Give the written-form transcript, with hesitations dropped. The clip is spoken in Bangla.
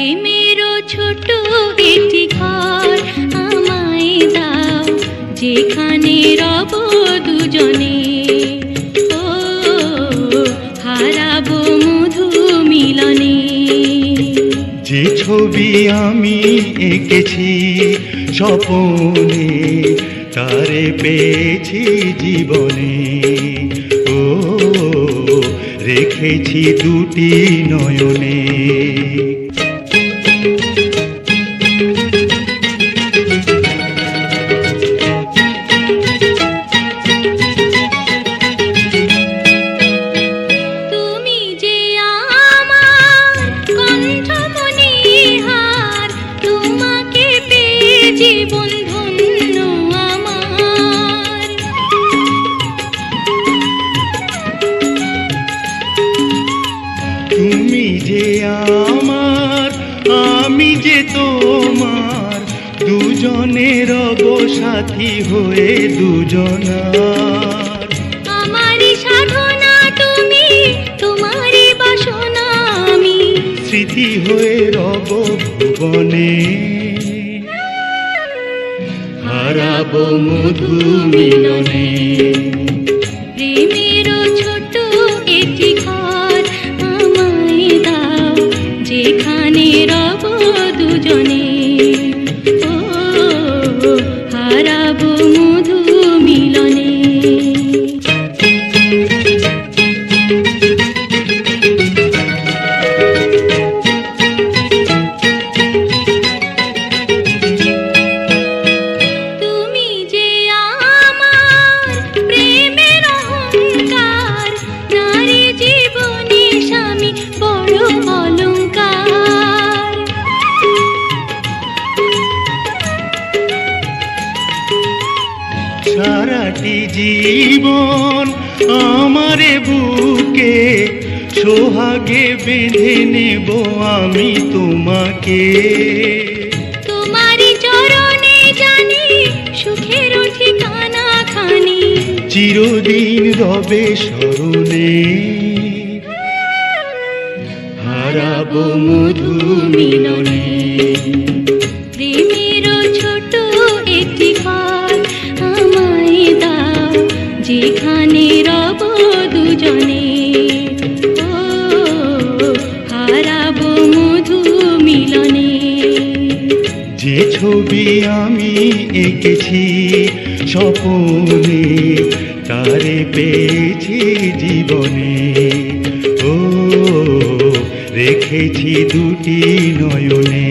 প্রেমেরও ছোট একটি ঘর আমায় দাও, যেখানে রব দুজনে। ও হারাবো মধু মিলনে। যে ছবি আমি এঁকেছি স্বপনে, তারে পেয়েছি জীবনে। ও রেখেছি দুটি নয়নে। তুমি যে আমার কণ্ঠমণিহার, তোমাকে পেয়ে জীবন ধন্য আমার। তুমি যে আমার, আমি যে তোমার, দুজনের রব সাথী হয়ে দুজনার। আমারই সাধনা তুমি, তোমারই বাসনা আমি, স্মৃতি হয়ে রব ভুবনে। হারাবো মধু মিলনে। প্রেমেরও ছোট একটি ঘর আমায় দাও, যেখানে রব দুজনে। ও হারাবো মধু মিলনে। তুমি যে আমার প্রেমের অহংকার, নারী জীবনে স্বামী বড় অলংকার। সারাটি জীবন আমারে বুকে সোহাগে বেঁধে নেব আমি তোমাকে। তোমারই চরণে জানি সুখের ঠিকানা খানি, চিরদিন রবে স্মরণে। হারাবো মধু মিলনে। প্রেমেরও ছোট একটি ঘর আমায় দাও, যেখানে রব দুজনে। ও হারাবো মধু মিলনে। যে ছবি আমি এঁকেছি স্বপনে, তারে পেয়েছি জীবনে। ও রেখেছি দুটি নয়নে।